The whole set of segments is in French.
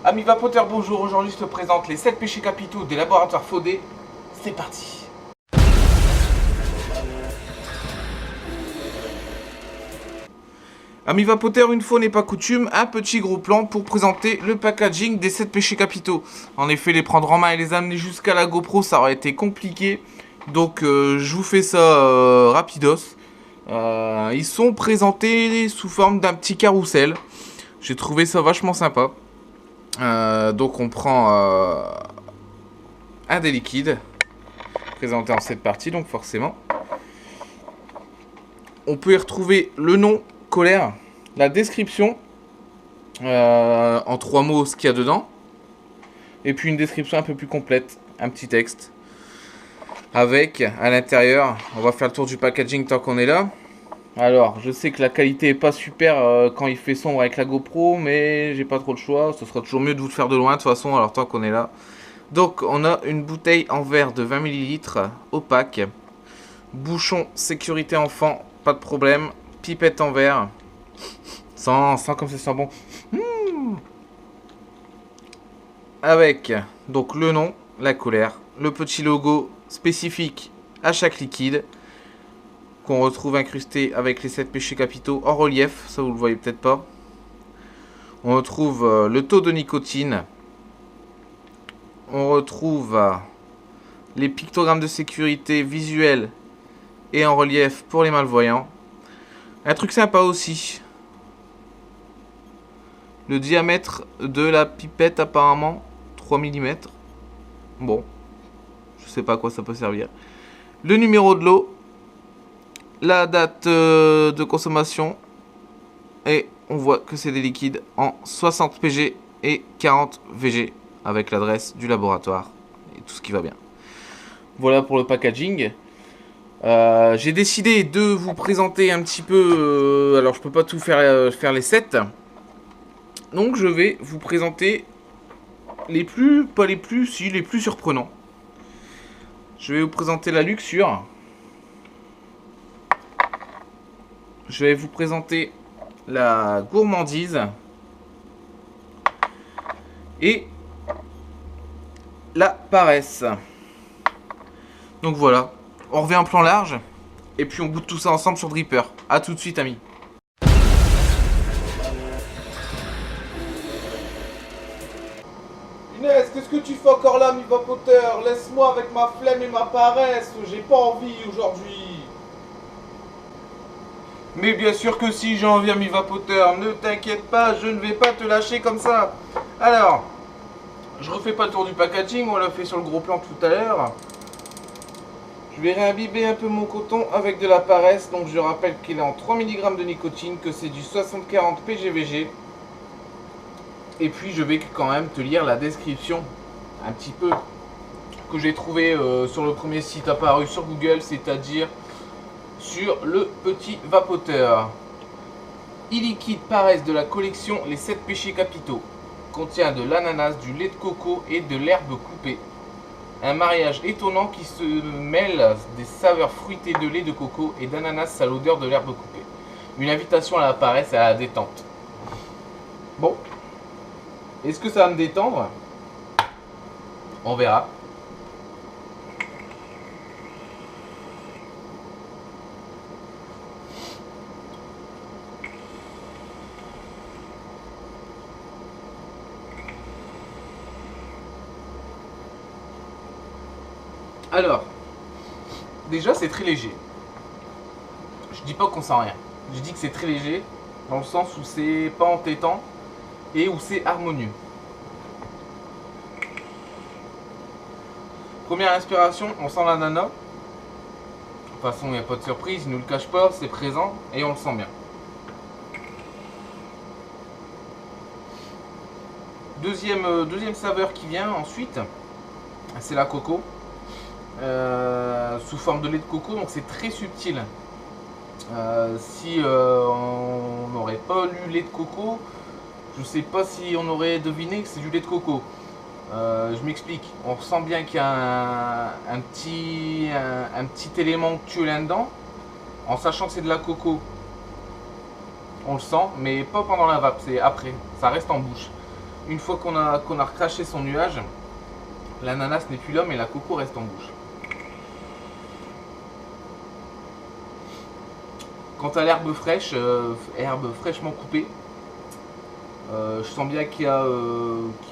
Amis vapoteurs, bonjour. Aujourd'hui, je te présente les 7 péchés capitaux des laboratoires Faudé. C'est parti. Amis vapoteurs, une fois n'est pas coutume, un petit gros plan pour présenter le packaging des 7 péchés capitaux. En effet, les prendre en main et les amener jusqu'à la GoPro, ça aurait été compliqué. Donc, je vous fais ça rapidos. Ils sont présentés sous forme d'un petit carrousel. J'ai trouvé ça vachement sympa. Donc on prend un des liquides présenté en cette partie, donc forcément on peut y retrouver le nom colère, la description en 3 mots ce qu'il y a dedans, et puis une description un peu plus complète, un petit texte avec à l'intérieur. On va faire le tour du packaging tant qu'on est là. Alors, je sais que la qualité est pas super quand il fait sombre avec la GoPro, mais j'ai pas trop le choix. Ce sera toujours mieux de vous le faire de loin, de toute façon, alors tant qu'on est là. Donc, on a une bouteille en verre de 20 ml, opaque. Bouchon sécurité enfant, pas de problème. Pipette en verre. Sans comme ça sent bon. Avec, donc, le nom, la colère, le petit logo spécifique à chaque liquide, qu'on retrouve incrusté avec les 7 péchés capitaux en relief, ça vous le voyez peut-être pas. On retrouve le taux de nicotine. On retrouve les pictogrammes de sécurité visuels et en relief pour les malvoyants. Un truc sympa aussi. Le diamètre de la pipette apparemment 3 mm. Bon, je sais pas à quoi ça peut servir. Le numéro de l'eau. La date de consommation, et on voit que c'est des liquides en 60 pg et 40 vg avec l'adresse du laboratoire et tout ce qui va bien. Voilà pour le packaging. J'ai décidé de vous présenter un petit peu, alors je peux pas tout faire les 7, donc je vais vous présenter les plus, pas les plus, si les plus surprenants. Je vais vous présenter la Luxure. Je vais vous présenter la gourmandise et la paresse. Donc voilà, on revient en plan large et puis on goûte tout ça ensemble sur Dripper. A tout de suite, amis. Inès, qu'est-ce que tu fais encore là, mi vapoteur? Laisse-moi avec ma flemme et ma paresse, j'ai pas envie aujourd'hui. Mais bien sûr que si, j'ai envie, ami vapoteur. Ne t'inquiète pas, je ne vais pas te lâcher comme ça. Alors, je refais pas le tour du packaging, on l'a fait sur le gros plan tout à l'heure. Je vais réimbiber un peu mon coton avec de la paresse. Donc je rappelle qu'il est en 3 mg de nicotine, que c'est du 60-40 PGVG. Et puis je vais quand même te lire la description, un petit peu, que j'ai trouvé sur le premier site apparu sur Google, c'est-à-dire sur le petit vapoteur. E-liquide paresse de la collection Les 7 péchés capitaux. Contient de l'ananas, du lait de coco et de l'herbe coupée. Un mariage étonnant qui se mêle des saveurs fruitées de lait de coco et d'ananas à l'odeur de l'herbe coupée. Une invitation à la paresse et à la détente. Bon. Est-ce que ça va me détendre? On verra. Alors, déjà c'est très léger. Je dis pas qu'on sent rien. Je dis que c'est très léger, dans le sens où c'est pas entêtant et où c'est harmonieux. Première inspiration, on sent l'ananas. De toute façon, il n'y a pas de surprise, il ne nous le cache pas, c'est présent et on le sent bien. Deuxième saveur qui vient ensuite, c'est la coco. Sous forme de lait de coco, donc c'est très subtil. Si on n'aurait pas lu lait de coco, je sais pas si on aurait deviné que c'est du lait de coco. Je m'explique, on ressent bien qu'il y a un petit élément onctueux là-dedans, en sachant que c'est de la coco. On le sent, mais pas pendant la vape, c'est après, ça reste en bouche. Une fois qu'on a recraché son nuage, l'ananas n'est plus là, mais la coco reste en bouche. Quant à l'herbe fraîche, herbe fraîchement coupée, je sens bien qu'il y a,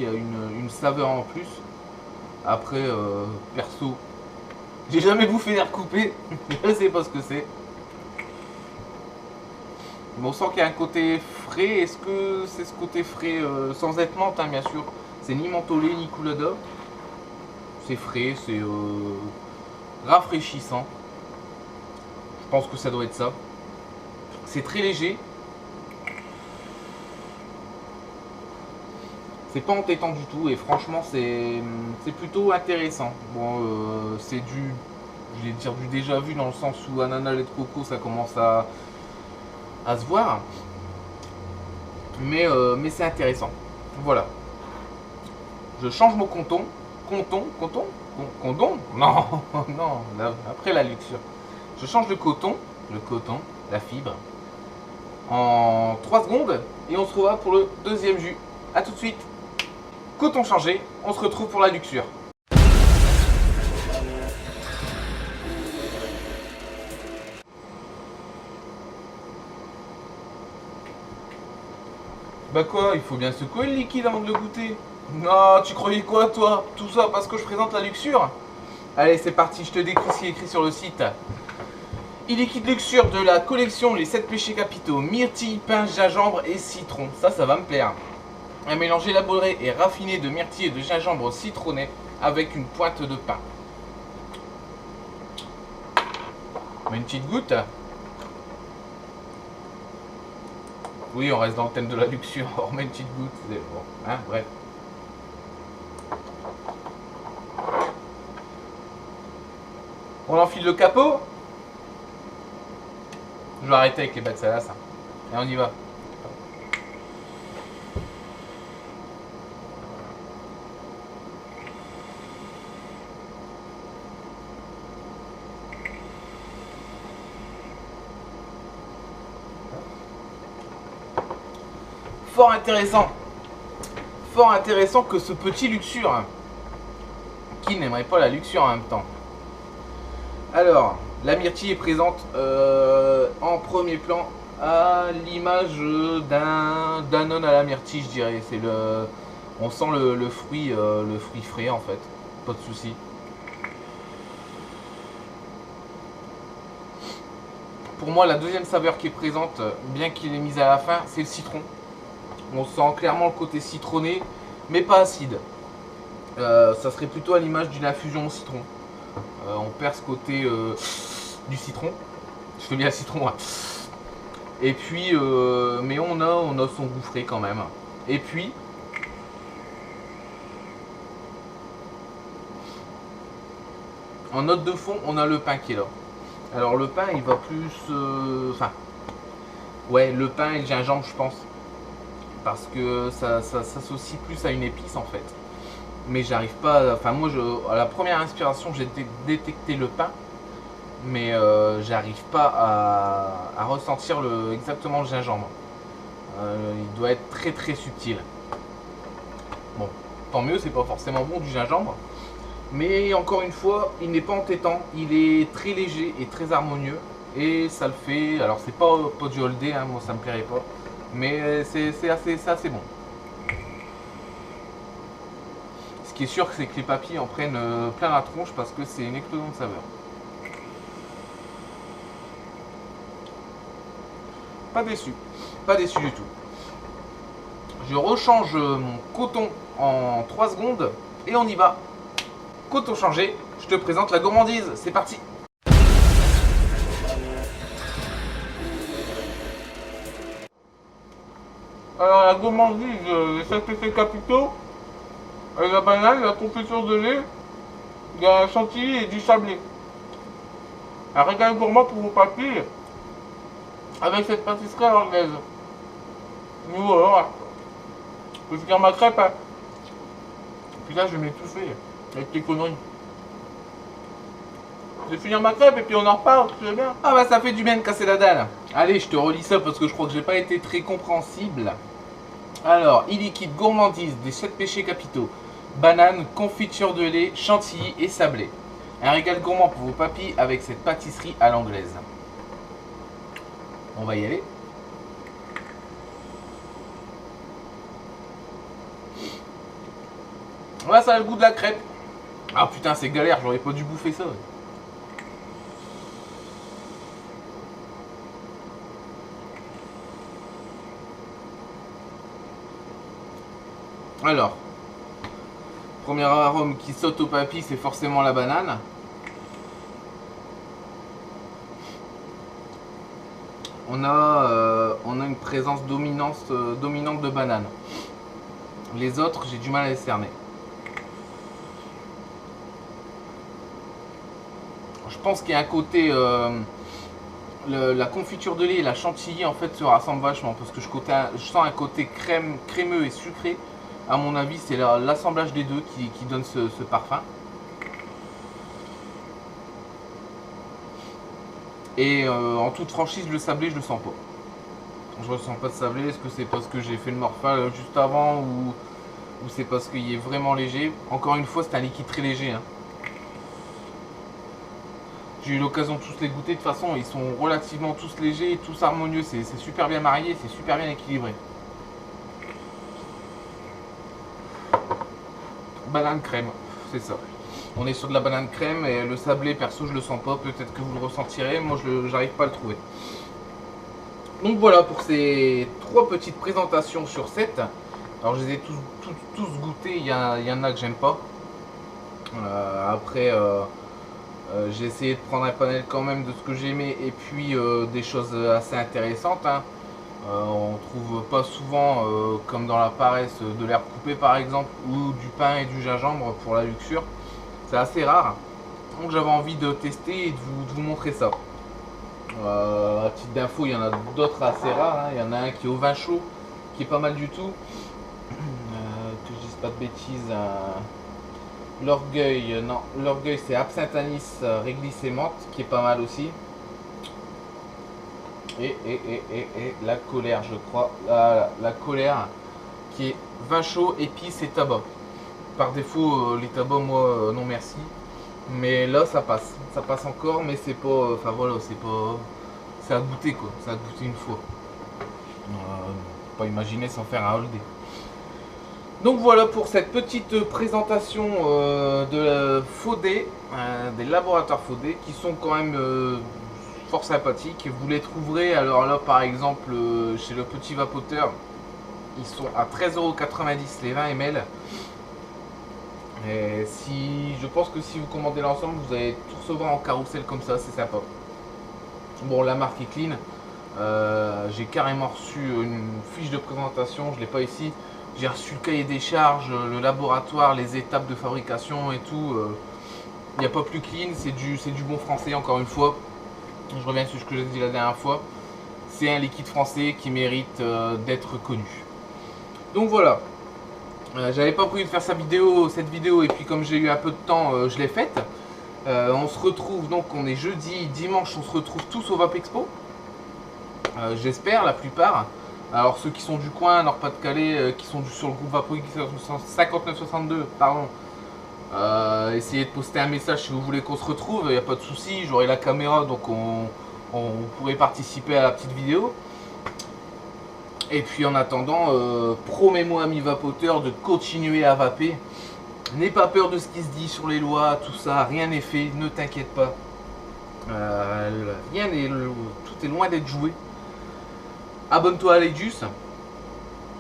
une saveur en plus. Après, perso, j'ai jamais bouffé l'herbe coupée, je sais pas ce que c'est. Mais on sent qu'il y a un côté frais. Est-ce que c'est ce côté frais sans être menthe, hein, bien sûr. C'est ni mentholé ni coulada. C'est frais, c'est rafraîchissant. Je pense que ça doit être ça. C'est très léger. C'est pas entêtant du tout et franchement c'est plutôt intéressant. Bon, c'est je vais dire du déjà vu dans le sens où ananas lait de coco ça commence à se voir. Mais c'est intéressant. Voilà. Je change mon condom. Condom? Non, non, là, après la luxure. Je change le coton, la fibre, en 3 secondes et on se revoit pour le deuxième jus. A tout de suite. Coton changé, on se retrouve pour la luxure. Bah quoi, il faut bien secouer le liquide avant de le goûter. Non, tu croyais quoi toi? Tout ça parce que je présente la luxure? Allez, c'est parti, je te décris ce qui est écrit sur le site. E-liquide luxure de la collection Les 7 péchés capitaux, myrtille, pain, gingembre et citron. Ça va me plaire. Un mélange élaboré et raffiné de myrtille et de gingembre citronné avec une pointe de pain. On met une petite goutte. Oui, on reste dans le thème de la luxure. On met une petite goutte. Bon, hein, bref. On enfile le capot. Je vais arrêter avec les bêtes salaces. Et on y va. Fort intéressant que ce petit luxure. Qui n'aimerait pas la luxure en même temps? Alors, la myrtille est présente en premier plan à l'image d'un Danone à la myrtille, je dirais. On sent le fruit frais en fait, pas de souci. Pour moi, la deuxième saveur qui est présente, bien qu'il est mise à la fin, c'est le citron. On sent clairement le côté citronné, mais pas acide. Ça serait plutôt à l'image d'une infusion au citron. On perd ce côté du citron. Je fais bien le citron. Hein. Et puis, mais on a son goût frais quand même. Et puis, en note de fond, on a le pain qui est là. Alors le pain, il va plus... Enfin, ouais, le pain et le gingembre, je pense. Parce que ça s'associe plus à une épice en fait. Mais j'arrive pas... Enfin, moi, à la première inspiration, j'ai détecté le pain. Mais j'arrive pas à ressentir exactement le gingembre. Il doit être très très subtil. Bon, tant mieux, c'est pas forcément bon du gingembre. Mais encore une fois, il n'est pas entêtant. Il est très léger et très harmonieux. Et ça le fait... Alors c'est pas du holdé, hein, moi ça me plairait pas. Mais c'est assez bon. Ce qui est sûr, c'est que les papilles en prennent plein la tronche parce que c'est une explosion de saveur. Pas déçu du tout. Je rechange mon coton en 3 secondes et on y va. Coton changé, je te présente la gourmandise, c'est parti. Alors la gourmandise, les 7 péchés capitaux, la banane, la confiture de lait, de la chantilly et du sablé. Un régal gourmand pour vos papilles avec cette pâtisserie anglaise. Nous voilà. Je vais finir ma crêpe. Hein. Puis là je vais m'étouffer avec tes conneries. Je vais finir ma crêpe et puis on en reparle, tu veux bien? Ah bah ça fait du bien de casser la dalle. Allez, je te relis ça parce que je crois que j'ai pas été très compréhensible. Alors, e-liquide gourmandise des 7 péchés capitaux. Banane, confiture de lait, chantilly et sablé. Un régal gourmand pour vos papilles avec cette pâtisserie à l'anglaise. On va y aller. Là, ça a le goût de la crêpe. Ah putain, c'est galère, j'aurais pas dû bouffer ça. Alors, premier arôme qui saute au papilles, c'est forcément la banane. On a une présence dominante de banane. Les autres, j'ai du mal à les cerner. Je pense qu'il y a un côté... la confiture de lait et la chantilly en fait se rassemblent vachement parce que je sens un côté crémeux et sucré. À mon avis, c'est l'assemblage des deux qui donne ce parfum. Et en toute franchise, le sablé, je le sens pas. Je ressens pas de sablé. Est-ce que c'est parce que j'ai fait le morphal juste avant ou c'est parce qu'il est vraiment léger? Encore une fois, c'est un liquide très léger. Hein. J'ai eu l'occasion de tous les goûter. De toute façon, ils sont relativement tous légers, tous harmonieux. C'est super bien marié, c'est super bien équilibré. Banane crème, c'est ça. On est sur de la banane crème et le sablé, perso, je le sens pas. Peut-être que vous le ressentirez. Moi, j'arrive pas à le trouver. Donc voilà pour ces 3 petites présentations sur 7. Alors, je les ai tous goûtés. Il y en a que j'aime pas. Après, j'ai essayé de prendre un panel quand même de ce que j'aimais et puis des choses assez intéressantes. Hein. On trouve pas souvent, comme dans la paresse, de l'herbe coupée par exemple, ou du pain et du gingembre pour la luxure. C'est assez rare. Donc j'avais envie de tester et de vous montrer ça. À titre d'info, il y en a d'autres assez rares. Hein. Il y en a un qui est au vin chaud, qui est pas mal du tout. Que je dise pas de bêtises. L'orgueil, non, l'orgueil c'est absinthe anis réglisse et menthe, qui est pas mal aussi. Et la colère, je crois. La colère qui est vin chaud, épices et tabac. Par défaut, les tabacs, moi, non merci. Mais là, ça passe encore, mais c'est pas. Enfin voilà, c'est pas. C'est à goûter quoi. C'est à goûter une fois. Pas imaginer sans faire un holiday. Donc voilà pour cette petite présentation de Faudé, des laboratoires Faudé, qui sont quand même fort sympathiques. Vous les trouverez, alors là par exemple, chez le Petit Vapoteur, ils sont à 13,90 € les 20 ml. Et je pense que si vous commandez l'ensemble, vous allez tout recevoir en carrousel comme ça, c'est sympa. Bon, la marque est clean. J'ai carrément reçu une fiche de présentation, je ne l'ai pas ici. J'ai reçu le cahier des charges, le laboratoire, les étapes de fabrication et tout. Il n'y a pas plus clean, c'est du bon français encore une fois. Je reviens sur ce que j'ai dit la dernière fois. C'est un liquide français qui mérite d'être connu. Donc voilà. J'avais pas prévu de faire cette vidéo et puis comme j'ai eu un peu de temps, je l'ai faite. On se retrouve donc, on est jeudi, dimanche, on se retrouve tous au Vapexpo. J'espère, la plupart. Alors ceux qui sont du coin, Nord-Pas-de-Calais, qui sont sur le groupe Vapogeek 5962, pardon. Essayez de poster un message si vous voulez qu'on se retrouve, il n'y a pas de souci, j'aurai la caméra donc on pourrait participer à la petite vidéo. Et puis en attendant, promets-moi ami vapoteur de continuer à vaper. N'aie pas peur de ce qui se dit sur les lois, tout ça, rien n'est fait, ne t'inquiète pas. Tout est loin d'être joué. Abonne-toi à Leidus.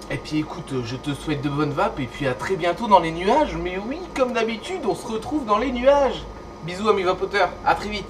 Et puis écoute, je te souhaite de bonnes vapes et puis à très bientôt dans les nuages. Mais oui, comme d'habitude, on se retrouve dans les nuages. Bisous amis vapoteurs, à très vite.